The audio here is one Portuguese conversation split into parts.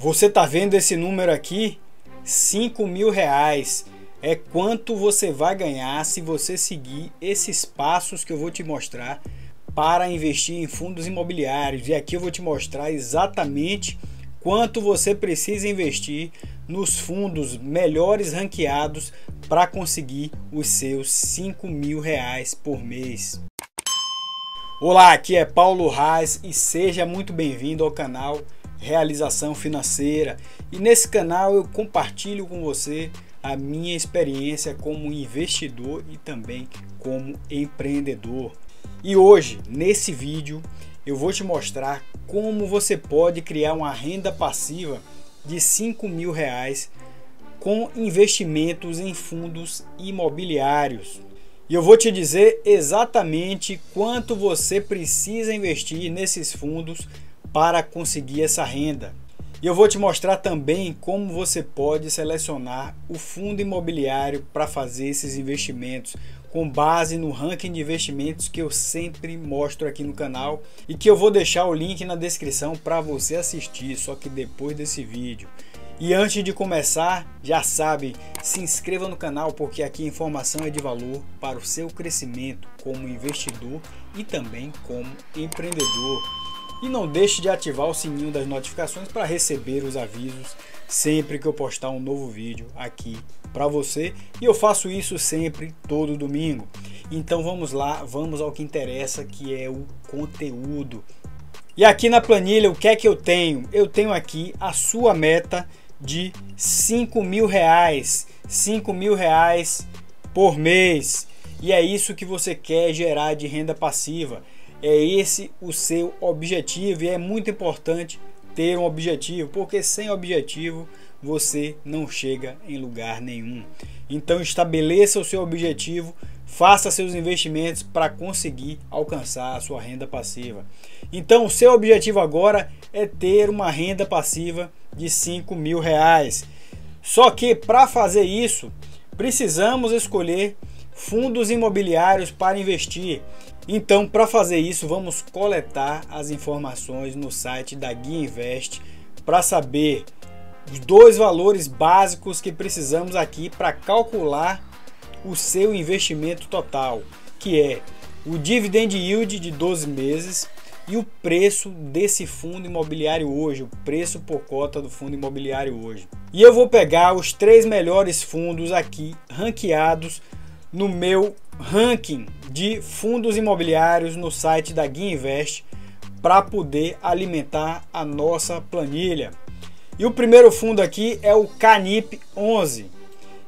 Você está vendo esse número aqui? R$ 5.000 é quanto você vai ganhar se você seguir esses passos que eu vou te mostrar para investir em fundos imobiliários. E aqui eu vou te mostrar exatamente quanto você precisa investir nos fundos melhores ranqueados para conseguir os seus R$ 5.000 por mês. Olá, aqui é Paulo Raz e seja muito bem-vindo ao canal Realização Financeira. E nesse canal eu compartilho com você a minha experiência como investidor e também como empreendedor. E hoje, nesse vídeo, eu vou te mostrar como você pode criar uma renda passiva de R$ 5.000 com investimentos em fundos imobiliários. E eu vou te dizer exatamente quanto você precisa investir nesses fundos para conseguir essa renda. E eu vou te mostrar também como você pode selecionar o fundo imobiliário para fazer esses investimentos com base no ranking de investimentos que eu sempre mostro aqui no canal e que eu vou deixar o link na descrição para você assistir, só que depois desse vídeo. E antes de começar, já sabe, se inscreva no canal porque aqui a informação é de valor para o seu crescimento como investidor e também como empreendedor. E não deixe de ativar o sininho das notificações para receber os avisos sempre que eu postar um novo vídeo aqui para você. E eu faço isso sempre, todo domingo. Então vamos lá, vamos ao que interessa, que é o conteúdo. E aqui na planilha, o que é que eu tenho? Eu tenho aqui a sua meta de R$ 5.000, R$ 5.000 por mês. E é isso que você quer gerar de renda passiva. É esse o seu objetivo e é muito importante ter um objetivo, porque sem objetivo você não chega em lugar nenhum. Então estabeleça o seu objetivo, faça seus investimentos para conseguir alcançar a sua renda passiva. Então o seu objetivo agora é ter uma renda passiva de R$ 5.000. Só que para fazer isso precisamos escolher fundos imobiliários para investir. Então, para fazer isso, vamos coletar as informações no site da Guia Invest para saber os dois valores básicos que precisamos aqui para calcular o seu investimento total, que é o dividend yield de 12 meses e o preço desse fundo imobiliário hoje, o preço por cota do fundo imobiliário hoje. E eu vou pegar os 3 melhores fundos aqui ranqueados no meu ranking de fundos imobiliários no site da Guia Invest para poder alimentar a nossa planilha. E o primeiro fundo aqui é o Canip 11.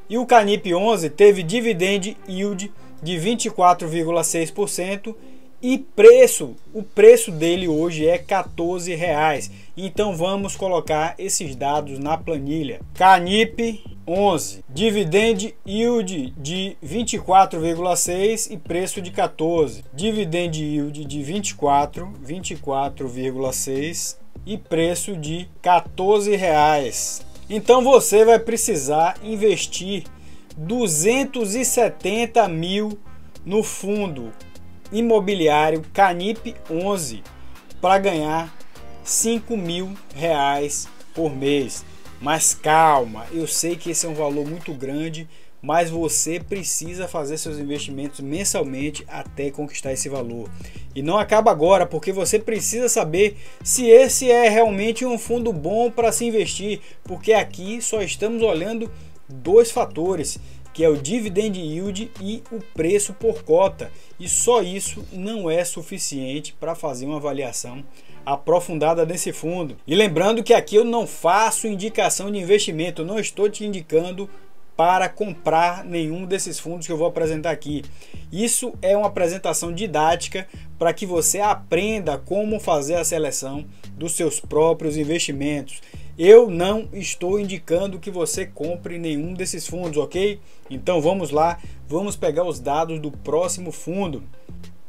E o Canip 11 teve dividend yield de 24,6% e o preço dele hoje é R$ 14. Então vamos colocar esses dados na planilha. Canip 11, dividend yield de 24,6 e preço de 14. Dividend yield de 24,6 e preço de R$ 14. Então você vai precisar investir 270 mil no fundo imobiliário Canip 11 para ganhar R$ 5.000 por mês. Mas calma, eu sei que esse é um valor muito grande, mas você precisa fazer seus investimentos mensalmente até conquistar esse valor. E não acaba agora, porque você precisa saber se esse é realmente um fundo bom para se investir, porque aqui só estamos olhando dois fatores, que é o dividend yield e o preço por cota. E só isso não é suficiente para fazer uma avaliação aprofundada desse fundo. E lembrando que aqui eu não faço indicação de investimento, eu não estou te indicando para comprar nenhum desses fundos que eu vou apresentar aqui. Isso é uma apresentação didática para que você aprenda como fazer a seleção dos seus próprios investimentos. Eu não estou indicando que você compre nenhum desses fundos, ok? Então vamos lá, vamos pegar os dados do próximo fundo.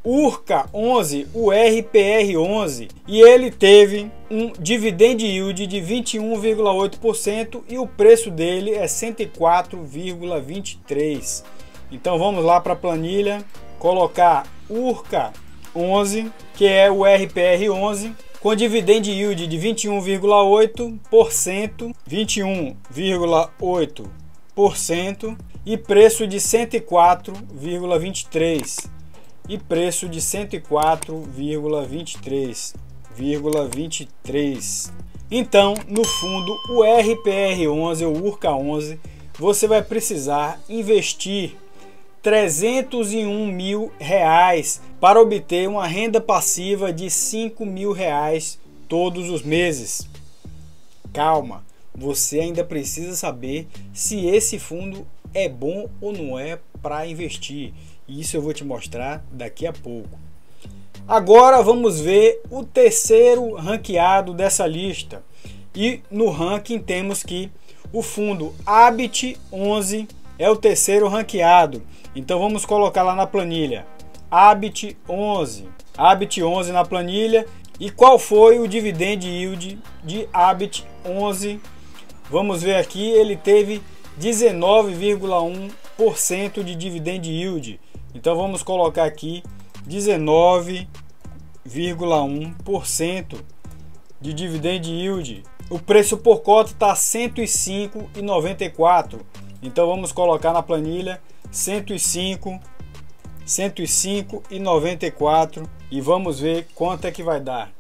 Urca 11, o RPR 11, e ele teve um dividend yield de 21,8% e o preço dele é 104,23. Então vamos lá para a planilha, colocar Urca 11, que é o RPR 11, com dividend yield de 21,8%, 21,8% e preço de 104,23 e preço de 104,23. Então, no fundo, o RPR11 ou URCA11, você vai precisar investir R$301 mil para obter uma renda passiva de R$5 mil todos os meses. Calma, você ainda precisa saber se esse fundo é bom ou não é para investir. Isso eu vou te mostrar daqui a pouco. Agora vamos ver o terceiro ranqueado dessa lista. E no ranking temos que o fundo Habit 11 é o terceiro ranqueado. Então vamos colocar lá na planilha. Habit 11 na planilha. E qual foi o dividend yield de Habit 11? Vamos ver aqui, ele teve 19,1% de dividend yield. Então vamos colocar aqui 19,1% de dividend yield. O preço por cota está R$ 105,94. Então vamos colocar na planilha 105,94 e vamos ver quanto é que vai dar.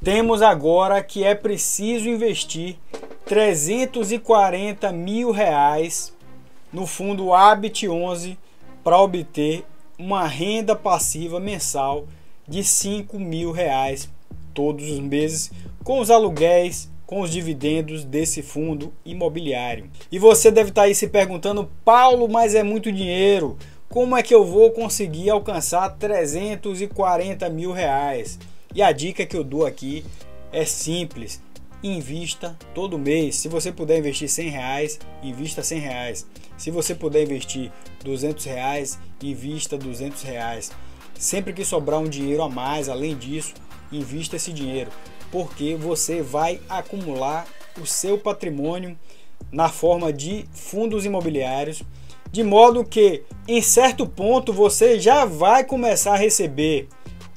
Temos agora que é preciso investir R$340 mil no fundo Habit 11 para obter uma renda passiva mensal de R$5 mil todos os meses, com os aluguéis, com os dividendos desse fundo imobiliário. E você deve estar aí se perguntando: Paulo, mas é muito dinheiro, como é que eu vou conseguir alcançar R$340 mil? E a dica que eu dou aqui é simples: invista todo mês. Se você puder investir R$100, invista R$100. Se você puder investir R$200, invista R$200. Sempre que sobrar um dinheiro a mais, além disso, invista esse dinheiro, porque você vai acumular o seu patrimônio na forma de fundos imobiliários, de modo que em certo ponto você já vai começar a receber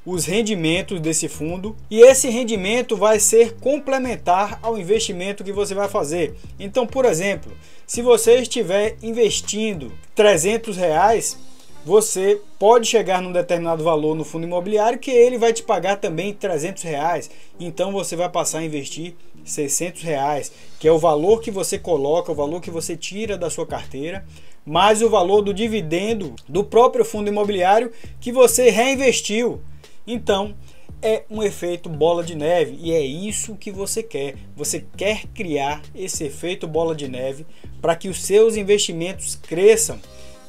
os rendimentos desse fundo, e esse rendimento vai ser complementar ao investimento que você vai fazer. Então, por exemplo, se você estiver investindo R$300, você pode chegar num determinado valor no fundo imobiliário que ele vai te pagar também R$300. Então você vai passar a investir R$600, que é o valor que você coloca, o valor que você tira da sua carteira, mais o valor do dividendo do próprio fundo imobiliário que você reinvestiu. Então é um efeito bola de neve, e é isso que você quer. Você quer criar esse efeito bola de neve para que os seus investimentos cresçam,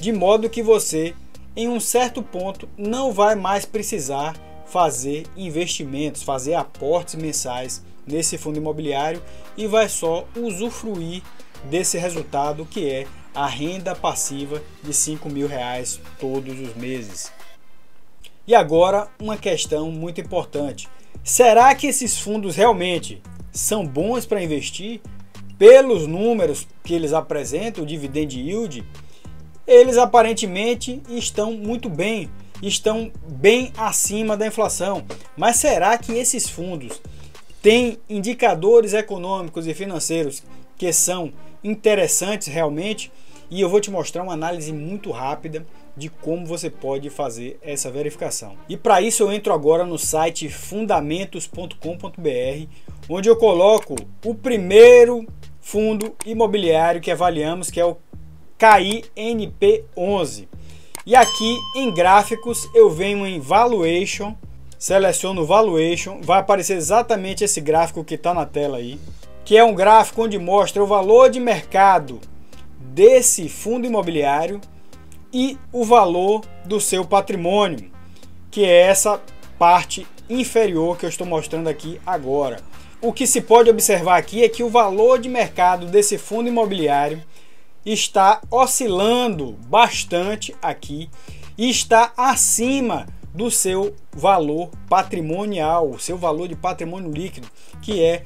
de modo que você, em um certo ponto, não vai mais precisar fazer investimentos, fazer aportes mensais nesse fundo imobiliário, e vai só usufruir desse resultado, que é a renda passiva de R$5 mil todos os meses. E agora uma questão muito importante: será que esses fundos realmente são bons para investir? Pelos números que eles apresentam, o dividend yield, eles aparentemente estão muito bem, estão bem acima da inflação. Mas será que esses fundos têm indicadores econômicos e financeiros que são interessantes realmente? E eu vou te mostrar uma análise muito rápida de como você pode fazer essa verificação. E para isso eu entro agora no site fundamentos.com.br, onde eu coloco o primeiro fundo imobiliário que avaliamos, que é o KINP11. E aqui em gráficos eu venho em Valuation, seleciono Valuation, vai aparecer exatamente esse gráfico que está na tela aí, que é um gráfico onde mostra o valor de mercado desse fundo imobiliário e o valor do seu patrimônio, que é essa parte inferior que eu estou mostrando aqui agora. O que se pode observar aqui é que o valor de mercado desse fundo imobiliário está oscilando bastante aqui e está acima do seu valor patrimonial, o seu valor de patrimônio líquido, que é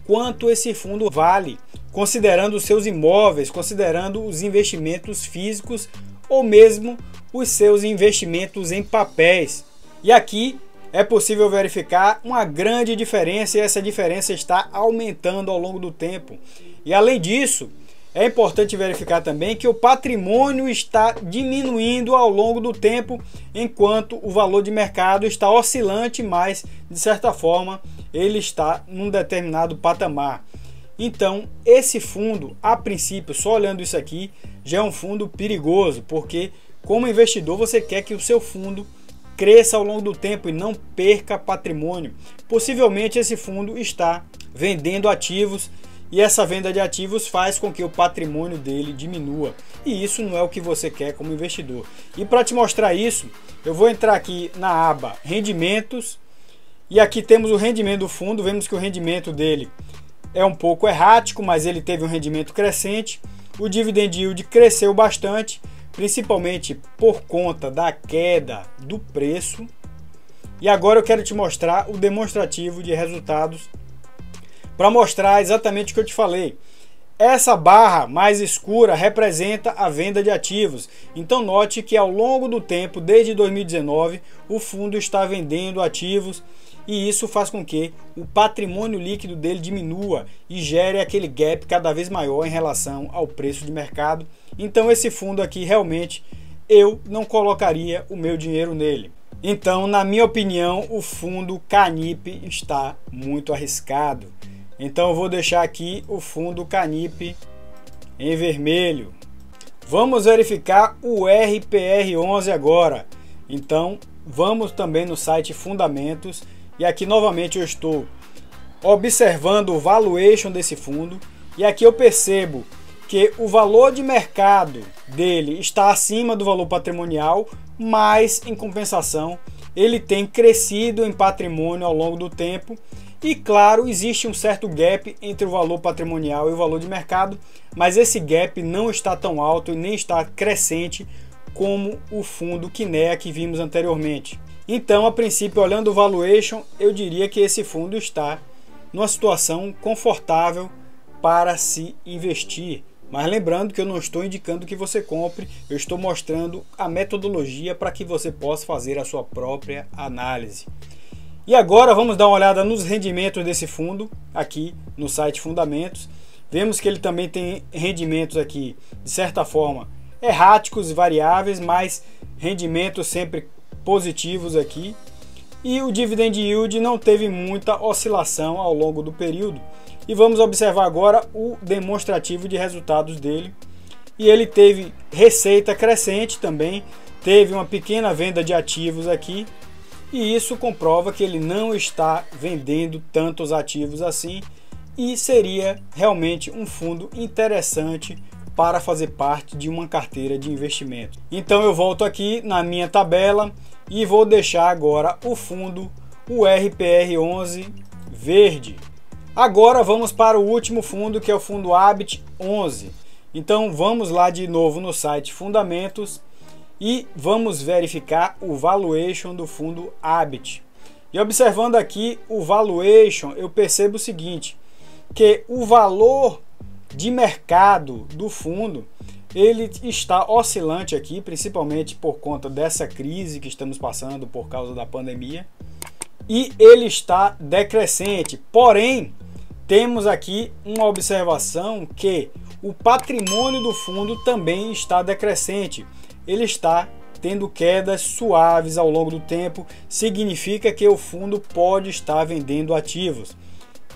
quanto esse fundo vale, considerando os seus imóveis, considerando os investimentos físicos ou mesmo os seus investimentos em papéis. E aqui é possível verificar uma grande diferença, e essa diferença está aumentando ao longo do tempo. E além disso, é importante verificar também que o patrimônio está diminuindo ao longo do tempo, enquanto o valor de mercado está oscilante, mas de certa forma ele está num determinado patamar. Então, esse fundo, a princípio, só olhando isso aqui, já é um fundo perigoso, porque como investidor você quer que o seu fundo cresça ao longo do tempo e não perca patrimônio. Possivelmente esse fundo está vendendo ativos e essa venda de ativos faz com que o patrimônio dele diminua. E isso não é o que você quer como investidor. E para te mostrar isso, eu vou entrar aqui na aba Rendimentos. E aqui temos o rendimento do fundo. Vemos que o rendimento dele é um pouco errático, mas ele teve um rendimento crescente. O dividend yield cresceu bastante, principalmente por conta da queda do preço. E agora eu quero te mostrar o demonstrativo de resultados para mostrar exatamente o que eu te falei. Essa barra mais escura representa a venda de ativos. Então note que ao longo do tempo, desde 2019, o fundo está vendendo ativos e isso faz com que o patrimônio líquido dele diminua e gere aquele gap cada vez maior em relação ao preço de mercado. Então esse fundo aqui realmente eu não colocaria o meu dinheiro nele. Então, na minha opinião, o fundo Canip está muito arriscado. Então eu vou deixar aqui o fundo Canip em vermelho. Vamos verificar o RPR11 agora. Então vamos também no site Fundamentos. E aqui novamente eu estou observando o valuation desse fundo. E aqui eu percebo que o valor de mercado dele está acima do valor patrimonial, mas em compensação ele tem crescido em patrimônio ao longo do tempo. E claro, existe um certo gap entre o valor patrimonial e o valor de mercado, mas esse gap não está tão alto e nem está crescente como o fundo Kinea que vimos anteriormente. Então, a princípio, olhando o valuation, eu diria que esse fundo está numa situação confortável para se investir. Mas lembrando que eu não estou indicando que você compre, eu estou mostrando a metodologia para que você possa fazer a sua própria análise. E agora vamos dar uma olhada nos rendimentos desse fundo aqui no site Fundamentos. Vemos que ele também tem rendimentos aqui, de certa forma, erráticos e variáveis, mas rendimentos sempre positivos aqui. E o dividend yield não teve muita oscilação ao longo do período. E vamos observar agora o demonstrativo de resultados dele. E ele teve receita crescente também, teve uma pequena venda de ativos aqui. E isso comprova que ele não está vendendo tantos ativos assim e seria realmente um fundo interessante para fazer parte de uma carteira de investimento. Então eu volto aqui na minha tabela e vou deixar agora o fundo, o RPR11 verde. Agora vamos para o último fundo, que é o fundo Habit 11. Então vamos lá de novo no site Fundamentos e vamos verificar o valuation do fundo Habit. E observando aqui o valuation, eu percebo o seguinte, que o valor de mercado do fundo, ele está oscilante aqui, principalmente por conta dessa crise que estamos passando por causa da pandemia, e ele está decrescente. Porém, temos aqui uma observação que o patrimônio do fundo também está decrescente. Ele está tendo quedas suaves ao longo do tempo, significa que o fundo pode estar vendendo ativos.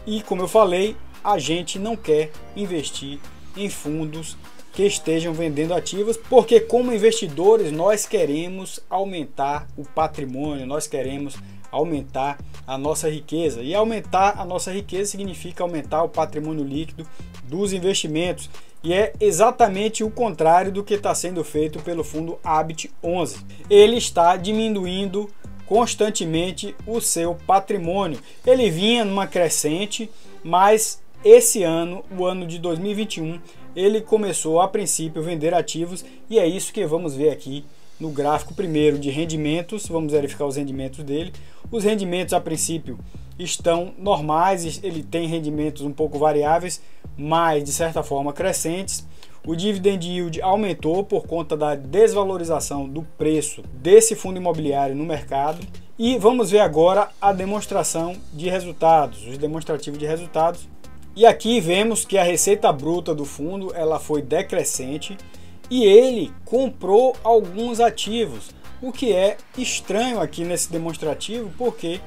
E como eu falei, a gente não quer investir em fundos que estejam vendendo ativos, porque como investidores nós queremos aumentar o patrimônio, nós queremos aumentar a nossa riqueza. E aumentar a nossa riqueza significa aumentar o patrimônio líquido dos investimentos. E é exatamente o contrário do que está sendo feito pelo fundo Habit 11. Ele está diminuindo constantemente o seu patrimônio. Ele vinha numa crescente, mas esse ano, o ano de 2021, ele começou a princípio a vender ativos e é isso que vamos ver aqui no gráfico primeiro de rendimentos. Vamos verificar os rendimentos dele. Os rendimentos a princípio estão normais, ele tem rendimentos um pouco variáveis, mas de certa forma crescentes. o dividend yield aumentou por conta da desvalorização do preço desse fundo imobiliário no mercado. E vamos ver agora a demonstração de resultados, os demonstrativos de resultados. E aqui vemos que a receita bruta do fundo ela foi decrescente e ele comprou alguns ativos, o que é estranho aqui nesse demonstrativo, porque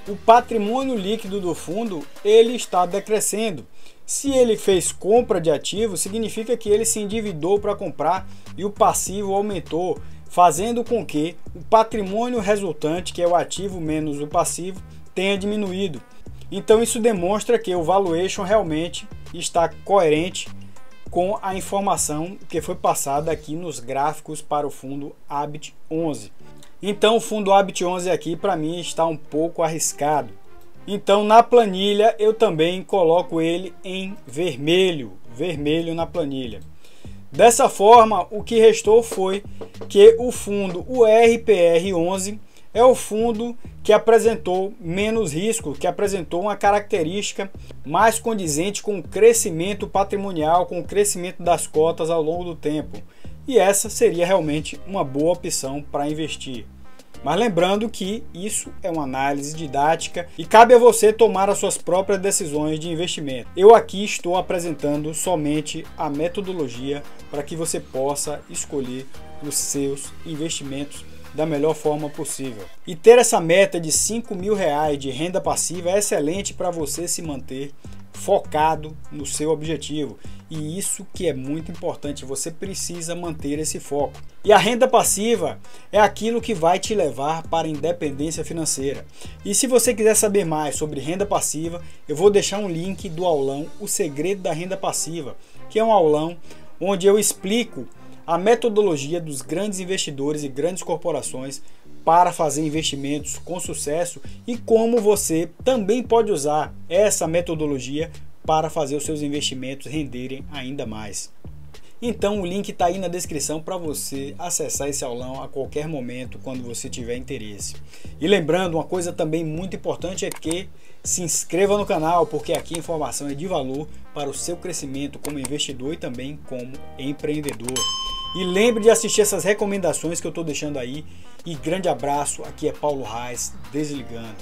o patrimônio líquido do fundo ele está decrescendo. Se ele fez compra de ativos, significa que ele se endividou para comprar e o passivo aumentou, fazendo com que o patrimônio resultante, que é o ativo menos o passivo, tenha diminuído. Então isso demonstra que o valuation realmente está coerente com a informação que foi passada aqui nos gráficos para o fundo Habit 11. Então o fundo Habit 11 aqui para mim está um pouco arriscado. Então na planilha eu também coloco ele em vermelho na planilha. Dessa forma, o que restou foi que o fundo, o RPR11, é o fundo que apresentou menos risco, que apresentou uma característica mais condizente com o crescimento patrimonial, com o crescimento das cotas ao longo do tempo. E essa seria realmente uma boa opção para investir. Mas lembrando que isso é uma análise didática e cabe a você tomar as suas próprias decisões de investimento. Eu aqui estou apresentando somente a metodologia para que você possa escolher os seus investimentos da melhor forma possível. E ter essa meta de R$5.000 de renda passiva é excelente para você se manter focado no seu objetivo. E isso que é muito importante, você precisa manter esse foco. E a renda passiva é aquilo que vai te levar para a independência financeira. E se você quiser saber mais sobre renda passiva, eu vou deixar um link do aulão O Segredo da Renda Passiva, que é um aulão onde eu explico a metodologia dos grandes investidores e grandes corporações para fazer investimentos com sucesso e como você também pode usar essa metodologia para fazer os seus investimentos renderem ainda mais. Então o link está aí na descrição para você acessar esse aulão a qualquer momento quando você tiver interesse. E lembrando, uma coisa também muito importante é que se inscreva no canal, porque aqui a informação é de valor para o seu crescimento como investidor e também como empreendedor. E lembre de assistir essas recomendações que eu estou deixando aí. E grande abraço, aqui é Paulo Reis, desligando.